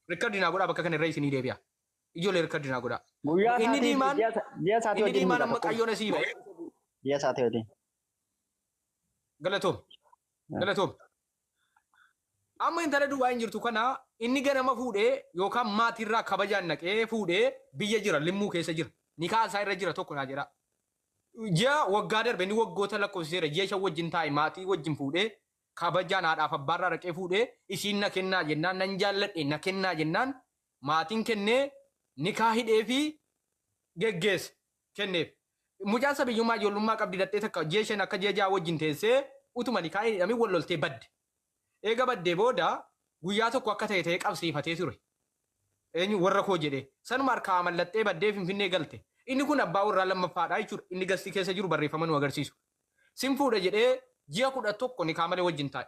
Rikkardii naa godhaa bakka kana irra isinii deebi'a. Ijoollee rikkardii naa godhaa. Guyyaa Inni diimaan ji'a saatii inni diimaan amma qayyoon asii ba'e. Ji'a saatii wajjin. Galatoom. Galatoom. Amma intala duwwaa hin jirtu kana inni ganama fuudhee yookaan maatiirraa kabajaan naqee fuudhee biyya jira limmuu keessa jira. Nikaa isaa irra jira tokko naa jedha. Ji'a waggaa darbe inni waggoota lakkoofsiseera ji'a shan wajjin taa'e maatii wajjin fuudhee kabajaan haadhaaf abbaarraa dhaqee fuudhee isiin na kennaa jennaan nan jaalladhe na kennaa jennaan maatiin kennee nikaa hidhee fi geggeesse kenneef. Mucaan sabiyyummaa ijoollummaa qabdi dadhee takka ji'a shan akka ji'a ja'a wajjin teessee utuma nikaa hidhamee wal loltee badde. Eega baddee booda guyyaa tokko akka ta'e qabsiifatee ture. Eenyu warra koo jedhee sanuma harkaa mallattee baddee finfinnee galte. Inni kun abbaa warraa lammaffaadhaa jechuudha. Inni gastii keessa jiru barreeffama nu agarsiisu. Sin fuudha jedhee ji'a 11 nikaa malee wajjin taa'e.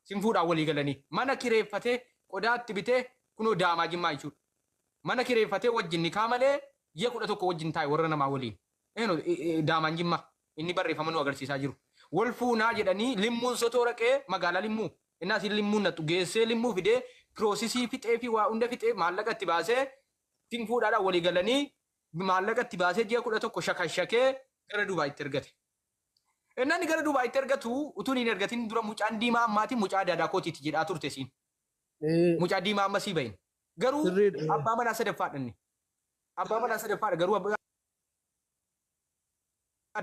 Sin fuudhaa walii galanii mana kireeffatee qodaatti bitee kunoo daamaa jimmaa jechuudha. Mana kireeffatee wajjin nikaa malee ji'a 11 wajjin taa'e warra namaa waliin. Daamaan jimmaa inni barreeffama nu agarsiisaa jiru. Wal fuunaa jedhanii limmuun sotoo raqee magaalaa limmuu. Innas limmuun nattu geessee limmuu fidee piroosisii fixee fi waa hunda fixee maallaqa itti baasee sin fuudhaadhaan walii galanii maallaqa itti baasee ji'a 11 shakashakee gara Dubaayitti ergate. Innaan gara Dubaayitti ergatu utuun hin ergatin dura mucaan diimaa ammaatiin mucaa daadaa kootiitti jedhaa turte siin. Mucaa diimaa amma sii bahin. Garuu abbaa manaa sadaffaadha inni. Abbaa manaa sadaffaadha garuu abbaa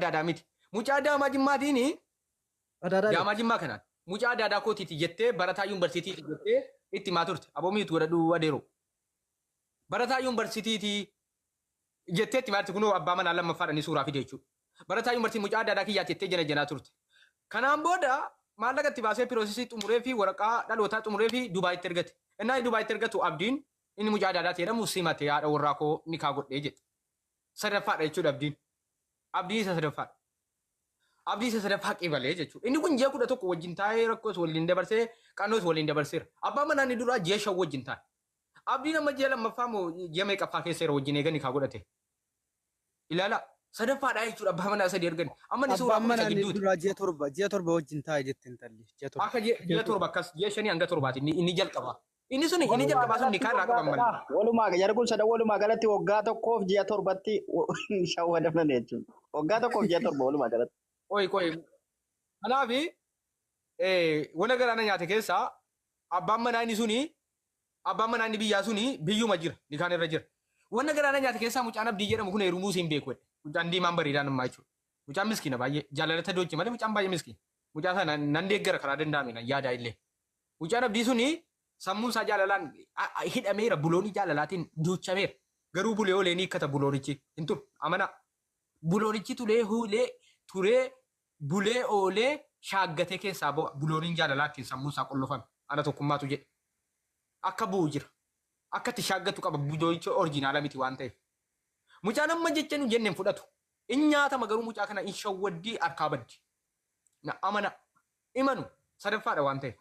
daadaa miti. Mucaa daamaa jimmaatiin daamaa jimmaa kanaan. Mucaa daadaa kootiitti jettee barataa yuunivarsiitiitti jettee itti maa turte aboomiitu godhadhu adeero. Barataa yuunivarsiitiitti jettee itti maarti kunoo abbaa manaa lammaffaadhaan suuraa fide jechuudha. Barataa yuunivarsiitii mucaa daadaa kiyyaatti jettee jana janaa turte. Kanaan booda maallaqa itti baasee piroosisii xumuree fi waraqaa dhalootaa xumuree fi Dubaayitti ergate. Innaa Dubaayitti ergatu abdiin inni mucaa daadaatti jedhamu simate haadha warraa koo nikaa godhee jedhe. Sadaffaadha jechuudha abdiin. Abdiin isa sadaffaadha. Abdii isa sadaffaa qibalee jechuudha. Inni kun ji'a 11 wajjin taa'ee rakkoos waliin dabarsee qannoos waliin dabarseera. Abbaa manaa inni duraa ji'a 5 wajjin taa'e. Abdiin amma ji'a lammaffaa moo ji'a meeqaffaa keessa yeroo wajjin eeganii kaa godhate. Ilaala sadaffaadhaa jechuudha abbaa manaa sadii ergani. Amma inni suuraa kun isa gidduuti. Ji'a torba wajjin taa'e jette intalli. Akka ji'a torba akkas ji'a 5 hanga 7 inni jalqaba. Inni jalqabaa sun nikaa irraa qaban malee. Walumaa jarri kun sada walumaa galatti waggaa tokkoof ji'a torbatti shawwadaman jechuudha. Waggaa tokkoof ji'a torba walumaa galatti. Koi. Kanaafi wanta garaana nyaate keessaa abbaan manaa inni biyyaa suni biyyuma jira nikaan irra jira. Wanta garaana nyaate keessaa mucaan abdii jedhamu kun heerumuu siin beeku. Mucaan diimaan bareedaan ammaa jechuudha. Mucaan miskiina baay'ee jaalalata doochi malee mucaan baay'ee miskiina. Mucaa sana nan deeggara karaa danda'ameen yaadaa illee. Mucaan abdii suni sammuun isaa jaalalaan hidhameera buloonii jaalalaatiin duuchameera. Garuu bulee oolee ni hiikkata buloonichi hin turu amanaa. Buloonichi turee bulee oolee shaaggatee keessaa bulooniin jaalalaatti sammuu isaa qollofame ana tokkummaatu jedhe. Akka bu'u jira. Akka itti shaaggatu qaba buloonichi orjinaala miti waan ta'eef. Mucaan amma jecha nu jenneen fudhatu. In nyaatama garuu mucaa kana in shawwaddii harkaa baddi. Na amana imanu sadaffaadha waan ta'eef.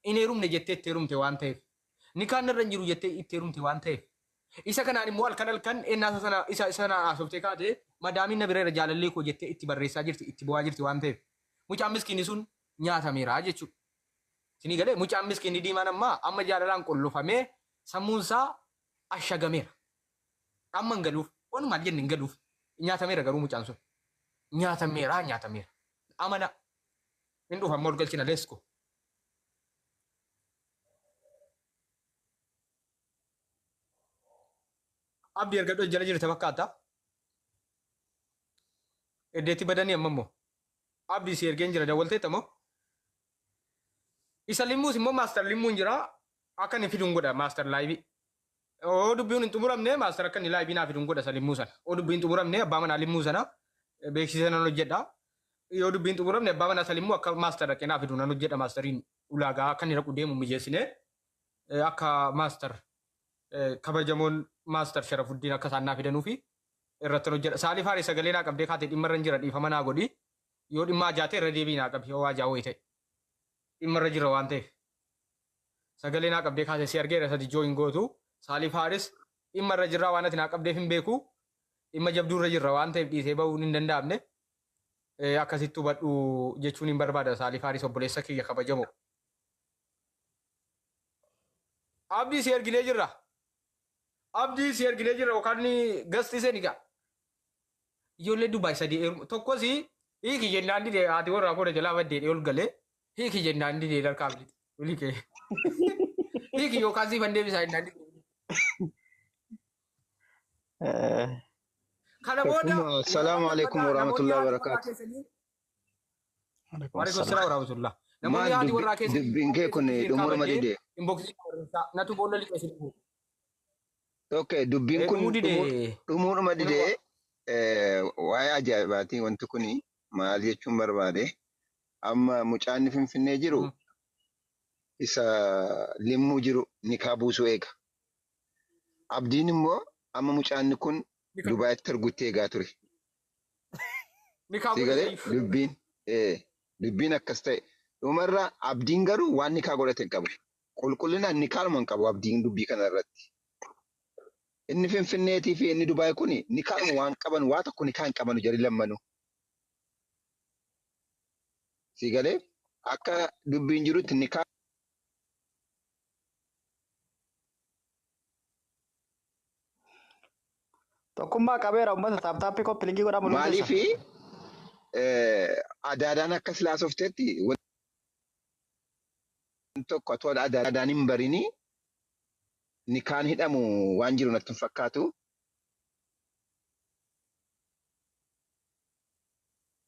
In heerumne jettee itti heerumte waan ta'eef. Nikaan irra hin jiru jettee itti heerumte waan ta'eef. Isa kanaan immoo halkan eennaasa sana isa sana haasoftee kaatee madaamin na bireera jaalallee koo jettee itti barreessaa jirti itti bu'aa jirti waan ta'eef. Mucaan miskiinni sun nyaatameera jechuudha. Sinii galee mucaan miskiinni diimaan amma jaalalaan qollofamee sammuun isaa ashagameera. Amma hin galuuf walumaa jenne hin galuuf nyaatameera garuu mucaan sun. Nyaatameera. Amana hin dhufa amma ol galchina leesko. Abdii erga jala jirte fakkaata. Eddeetti badanii amma immoo. Abdii si ergeen jira dawwalteetta moo? Isa limmuus immoo maastar limmuun jira. Akka inni fiduun godha maastar laayivii. Oo dubbiin hin xumuramne maastar akka inni laayivii naa fiduun godha isa limmuu sana. Oo dubbiin xumuramne abbaa manaa limmuu sana beeksisee nan hojjedha. Yoo dubbiin xumuramne abbaa manaa isa limmuu akka maastar dhaqee naa fiduun nan hojjedha maastariin ulaagaa akka inni dhaqu deemu mijeessine akka maastar kabajamoon maastar Sharafuddin akka isaan naa fidanii fi irratti hojjedha. Saalii Faarii sagalee naa qabdee kaatee dhimma irra jira dhiifama naa godhi. Yoo dhimma ajaatee irra deebii naa qabi yoo ajaa wayii ta'e. Dhimma irra jira waan ta'eef. Sagalee naa qabdee kaatee si argee irra joo hin gootu. Saalii Faaris dhimma irra jirraa waan ati naa qabdeef hin beeku. Dhimma jabduu irra jirra waan ta'eef dhiisee bahuu hin danda'amne. Akkasitti hubadhu jechuun hin barbaada Saalii Faaris obboleessa kiyya kabajamoo. Abdii si ergilee jirra. Abdii si ergilee jirra yookaan gasti isa nigaa. Ijoollee Dubaay sadii tokkos hiiki jennaan didee haati warraa godha jalaa baddee ol galee hiiki jennaan didee darkaa biliti. Olii kee. Hiiki yookaan siifan deebisaa jennaan didee. Kana booda. Assalamu alaikum warahmatullahi wabarakatuh. Waalaikum salaam warahmatullah. Namoonni haati warraa keessa. Dubbiin kee kun dhumuruma didee. Inboksii natu boolla liqeessu. Okay, dubbiin kun dhumuruma didee waa'ee ajaa'ibaatii wanti kuni maal jechuun barbaade amma mucaan Finfinnee jiru isa limmuu jiru nikaa buusuu eega. Abdiin immoo amma mucaan kun Dubaayitti arguutti eegaa ture. Dubbiin akkas ta'e. Dhumarraa abdiin garuu waan nikaa godhate hin qabu. Qulqullinaan nikaaluma hin qabu abdiin dubbii kana irratti. Inni Finfinneetii fi inni Dubaay kun nikaaluma waan qaban waa tokko nikaa hin qabanu jari lammanuu. Si galee akka dubbiin jirutti nikaa. Tokkummaa qabeera uummata taaptaappii koppilingii godhamu. Maaliif adaadaan akka silaasofteetti tokko otoo adaadaan hin barinii nikaan hidhamu waan jiru natti hin fakkaatu.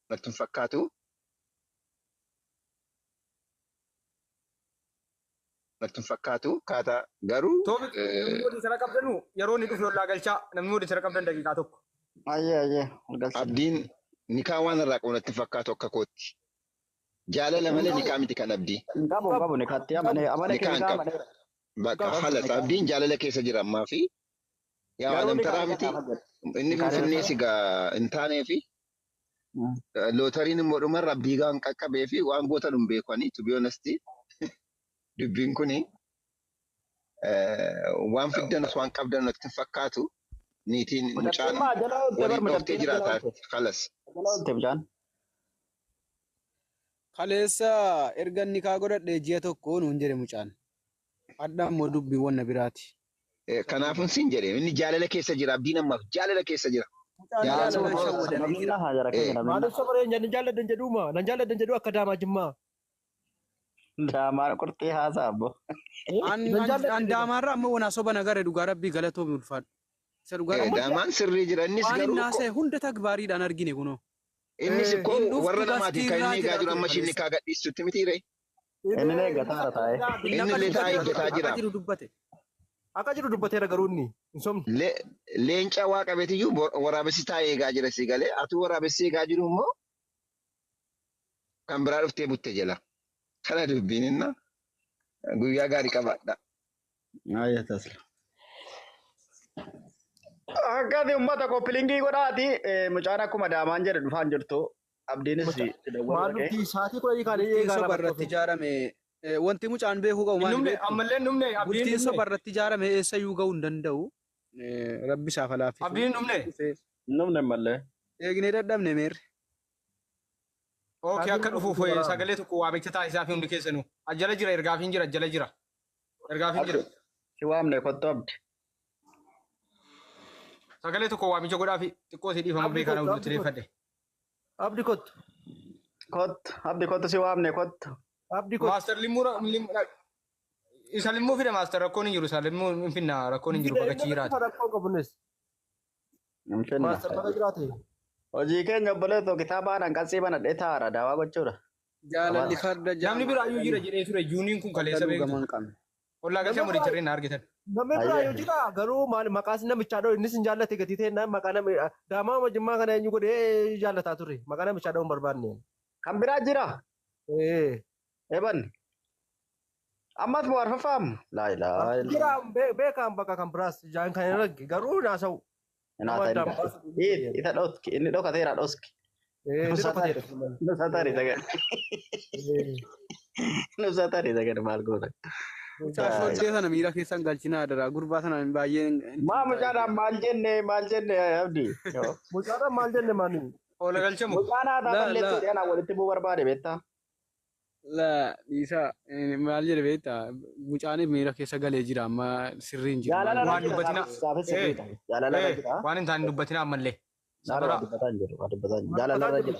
Natti hin fakkaatu. Natti hin fakkaatu. Kaataa garuu. Namni sana qabdanu yeroo inni dhufu lollaa galchaa namni wadi sana qabdan daqiiqaa tokko. Ayyee. Abdiin nikaa waan irraa qabu natti hin fakkaatu akka kootti. Jaalala malee nikaa miti kan abdii. Qabu nikaatti amane keessaa amane. Bakka haala abdiin jaalala keessa jira ammaa fi yaa namtaraa miti inni Finfinnee sigaa hin taanee fi lootariin immoo dhumarra abdii gaan qaqqabee fi waan gootan hin beekani to be honest dubbiin kuni waan fiddan waan qabdan natti hin fakkaatu niitiin mucaan waliin dhoftee jiraataa kalas. Kaleessa erga nikaa godhadhee ji'a tokko nuun jedhe mucaan. Addaan immoo dubbii wanna biraati. Kanaafuu siin jedhee inni jaalala keessa jira abdiin ammaaf jaalala keessa jira. Maaliif safaree nan jaaladhan jedhuuma nan jaaladhan jedhu akka daamaa jimmaa. Daamaa qurxii haasaa abbo. An daamaarraa amma wanaa soba nagara dhugaa rabbii galatoomii ulfaadhu. Isa dhugaa daamaan sirrii jira innis garuu. Waan naasee hunda tagbaariidhaan argine kunoo. Innis koo warra namaatiin kan inni eegaa jiru amma shinni kaa gadhiistutti mitiire. Inni eeggataa taa'e. Inni illee taa'ee eeggataa jira. Akka jiru dubbateera garuu inni hin somne. Leenca waa qabeetiyyuu waraabessi taa'ee eegaa jira si galee atuu waraabessi eegaa jiru immoo kan biraa dhuftee butte jala. Kana dubbiin inna guyyaa gaarii qabaadha. Akkati uummata koppilingii godhaati mucaan akkuma daamaan jedhe dhufaan jirtu abdiinis Maalumti sa'aatii 10 kan eegaa sobarratti ijaarame wanti mucaan beekuu qabu maal beeku? Ammallee numne Bultiin sobarratti ijaarame eessayyuu ga'uu hin danda'u. Rabbi isaaf laaffisu. Abdiin numne. Numne mallee. Eegnee dadhabne meerre. Okay akka dhufuuf sagalee tokko waamicha taasisaa fi hundi keessanuu. Ajjala jira ergaafiin jira ajjala jira. Ergaafiin jira. Si waamne kottu abdi. Sagalee tokko waamicha godhaa fi xiqqoo si dhiifama beekana hundi tireeffadhe. Abdi kottu. Abdi kottu si waamne kottu. Abdi kottu. Maaster limmuu isa limmuu fide maaster rakkoon hin jiru isa limmuu hin finna rakkoon hin jiru bagachi jiraate. Rakkoon qabunis. Maaster bakka jiraate. Hojii keenya obboleetoo kitaabaan hanqasii banadhee taa'aadha daawaa gochuudha. Jaalalli farda Namni biraayyuu jira jedhee ture juuniin kun kaleessa beektu. Ollaa galcha murichirree na argitan. Namni biraayyuu jira garuu maqaas namichaa dhoo innis hin jaallate gatii ta'e maqaa nama daamaa majimmaa kana eenyu godhee jaallataa ture maqaa namichaa dhoo hin barbaanne. Kan biraa jira. Eban. Ammas moo arfafaamu? Laa. Jira beekaan bakka kan biraas jaan kan hin arge garuu naasa'u. Ita dhoski inni dhokateera dhoski. Nusatari sagan. Nusatari sagan maal goota. Mucaa sana miira keessan galchinaa dara gurbaa sana baay'een. Mucaadhaan maal jenne abdi. Mucaadhaan maal jenne maani. Oola galchamu. Mucaan aadaa balleessuudhaan walitti bu'uu barbaade beektaa. La isa maal jedhe beektaa mucaan miira keessa galee jira amma sirriin jiru. Jaalala Waan irra dubbatina. jira. Saafis sirriidha. Jaalala irra jira. Waan hin taane dubbatina ammallee. Naara waa dubbataa hin jiru. Waa dubbataa hin jiru. Jaalala irra jira.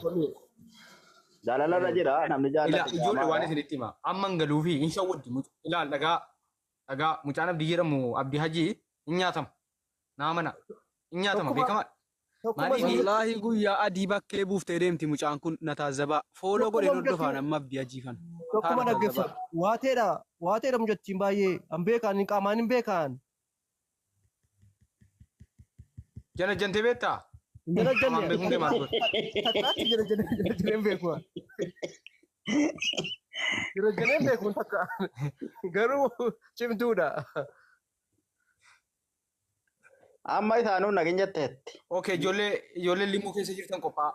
Jaalala irra jira. Namni jaallatu. Ijoollee waan isinitti hima. Amma hin galuu fi hin shawwaddi. Ilaal dhagaa mucaan abdii jedhamu abdii hajii hin nyaatamu. Naamana hin nyaatama beekamaa. Wallaahi guyyaa adii bakkee buuftee deemti mucaan kun na taazzabaa. Fooloo godhee hordofaan amma abdii hajii kana. Tokkuma dhaggeeffatu. Waateedha mucattiin baay'ee an beekan qaamaan hin beekan. Jana jantee beektaa? Jana Qaamaan beekuun deemaa ture. Takkaatti jana hin beeku. Jana hin beekuun takka. Garuu cimtuudha. Amma isaanuu nageenya ta'etti. Okay, ijoollee limuu keessa jirtan qophaa.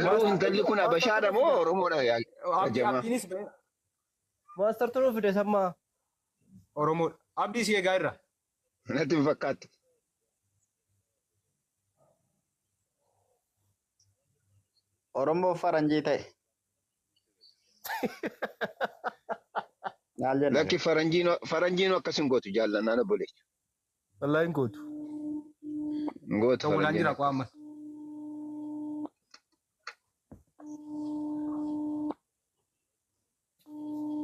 Garuu intalli kun Habashaadha moo Oromoodha yaa jamaa? Abdiinis ba'e. Maastar turuu fide sammaa. Oromoodha. Abdii si eegaa irra. Natti hin fakkaattu. Oromoo faranjii ta'e. Maal jedhama? Lakki faranjiin akkas hin gootu jaallannaan obboleessa. Wallaahi hin gootu. Hin gootu Ta'uudhaan faranjiin. jira qo'amma.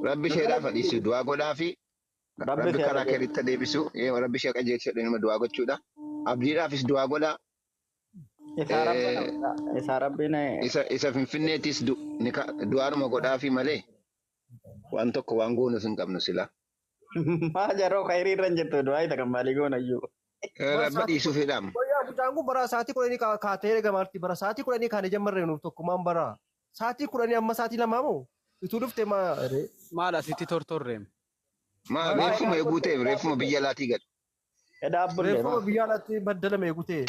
Rabbi isheedhaaf dhiisu du'aa godhaa fi Rabbi Rabbi karaa kee keeritti deebisu. Rabbi ishee qajeelchadhe nama du'aa gochuudha. Abdiidhaafis du'aa godhaa. isaa rabbiin Isa finfinneetis du'aanuma godhaa fi malee waan tokko waan goonus hin qabnu sila. maa jaroo khayrii irra hin jirtu du'aa isa kan maalii goona iyyuu. Rabbi dhiisuu fedhaam. Mucaan kun bara sa'aatii 10 kaatee gamaarti bara sa'aatii 10 kaane jammarree nuuf tokkummaan bara sa'aatii 10 amma sa'aatii 2 moo ituu dhufte Maal asitti tortorreem. Reeffuma eeguu ta'e reeffuma biyya alaatii gad. Edhaa bullee reeffuma biyya alaatti baddalame eegutee.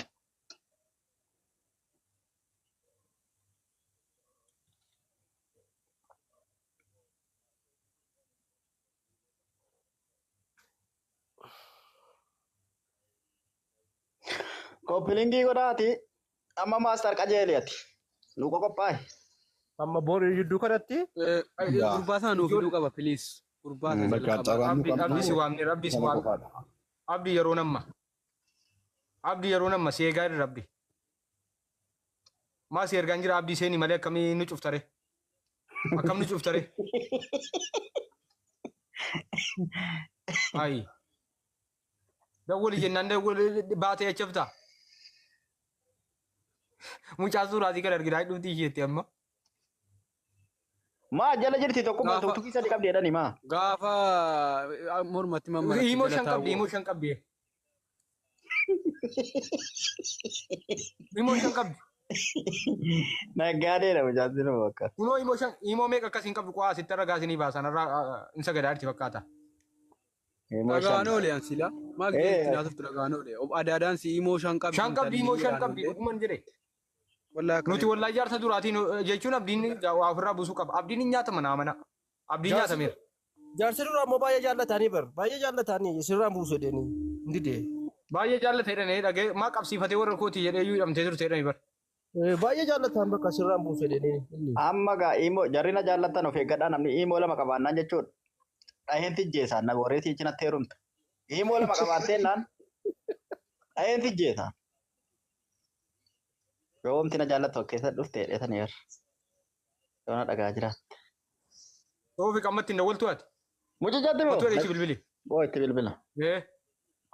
Koppilingii godhaati amma maastar qajeeliyaati. Nu qophaaye. Amma boorii jidduu kanatti. Gurbaasaa nuuf hidhuu qaba piliis. Gurbaasaa Abdii si waamne rabbi si waamne. Abdii yeroo namma. Abdii yeroo namma si eegaa irra rabbi. Maa si ergaan jira abdii seenii malee akkamii nu cuftare. Akkam nu cuftare. Ayi. Dawwali jennaan dawwali baatee achaftaa. Mucaa suuraatii kan arginaa dhufti isheetti amma. Maa jala jirti tokkummaa tukii sadi qabdi jedhani maa. Gaafa mormatti mammaa. Himoo shan qabdi himoo shan qabdi. Himoo shan qabdi. Naggaadeedha mucaan sinu bakka. Kunoo himoo meeqa akkasiin qabdu qo'aa asitti ragaa isinii baasan irraa in sagadaatti fakkaata. Dhagaan oolee ansila. Maal keessatti naasuuf dhagaan oolee. Adaadaan si himoo shan qabdi. Shan qabdi himoo shan qabdi dhuguman jedhe. Nuti wallaa ijaarsa duraatiin jechuun abdiin waa ofirraa buusuu qaba. Abdiin hin nyaatama naa mana. Abdiin nyaatameera. Jaarsi duraa immoo baay'ee jaallatanii bar baay'ee jaallatanii sirraan buusu jedhanii ndidee. Baay'ee jaallatanii dhagee maa qabsiifatee warra kootii jedhee iyyuu hidhamtee turte jedhanii bar. Baay'ee jaallatan bakka sirraan buusu jedhanii. Amma gaa imoo jarrina jaallatan of eeggadhaa namni imoo lama qabaannaan jechuudha. Dhaheen tijjeesaan na booree tiichinatti heerumta. Imoo lama qabaattee naan dhaheen tijjeesaan. Yoomti na jaallatu keessa dhufte dheetanii irra. Yoona dhagaa jiraatte. Toofi qammatti hin dawwaltu ati. Mucacaatti moo? Kottu edhiisi bilbili. Boo itti bilbila.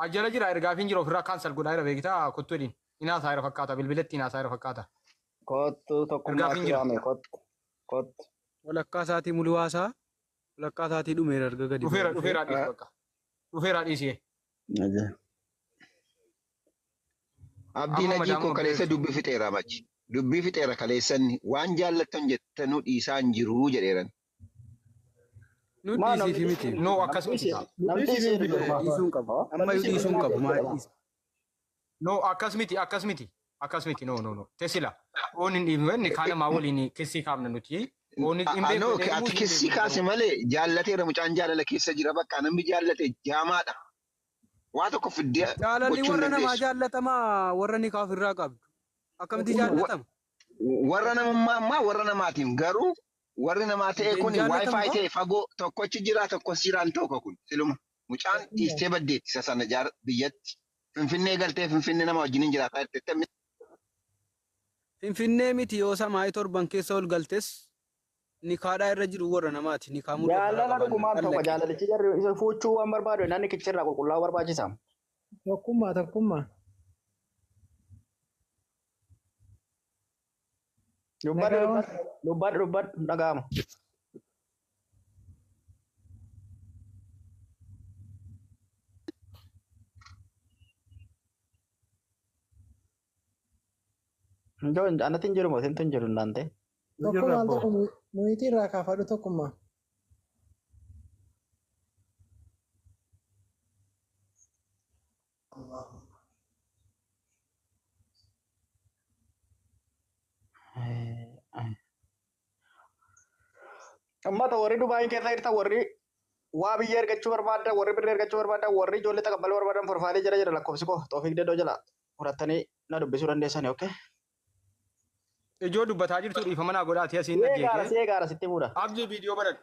Ajjala jira ergaafiin jira ofirraa kaansal godhaa jira beektaa kottu edhiin. Inaasaa jira fakkaata bilbilatti inaasaa jira fakkaata. Kottu tokkummaa kiraame kottu. Kottu. Walakkaa isaatii mul'uwaasaa. Walakkaa isaatii dhumeera erga gadi. Dhufeera dhiisi bakka. Dhufeera dhiisi. Abdiin hajii koo kaleessa dubbii fixeera machi. Dubbii fixeera kaleessanni waan jaallattan jettanuu dhiisaa hin jiruu jedheeran. Nu dhiisiifi miti. No akkas miti. Dhiisuun qabu. Amma dhiisuun qabu. No akkas miti. No. Tesila. Oon hin dhiibne kaan namaa waliin keessii kaafna nuti. Ati keessi kaase malee jaallateera mucaan jaalala keessa jira bakka namni jaallate jaamaadha. Waa tokko fiddee Jaalalli warra namaa jaallatamaa warra ni kaaf irraa qabdu. Akkamitti jaallatama? warra namummaa ammaa warra namaatiin garuu warri namaa ta'e kun wifi ta'e fagoo tokkochi jira tokkos jiraan tokko kun siluma mucaan dhiistee baddeetti isa sana biyyatti finfinnee galtee finfinnee nama wajjin hin jiraata jettee Finfinnee miti yoo samaayii torban keessa ol galtes nikaadhaa irra jiru warra namaati nikaa muruu Jaalala dhugumaan tokko jaalalichi jarri isa fuuchuu waan barbaadu naanni kichirraa qulqullaa'uu barbaachisa. Tokkummaa. Dubbadhu dhaga'ama. Anatti hin jiru moo isintu hin jiru naante? Tokkummaan tokko nuyitii irraa kaafadhu tokkummaa. Ummata warri Dubaay keessa jirta warri waa biyya ergachuu barbaadda warri birrii ergachuu barbaadda warri ijoollee taqabbaluu barbaadan forfaalee jira lakkoofsi koo Toofiq Dedoo jala fudhattanii na dubbisuu dandeessani okay? Ijoo dubbataa jirtu dhiifama naa godhaati asiin dhaggeeffate. See gaara sitti fuudha. Abdii viidiyoo baradhu.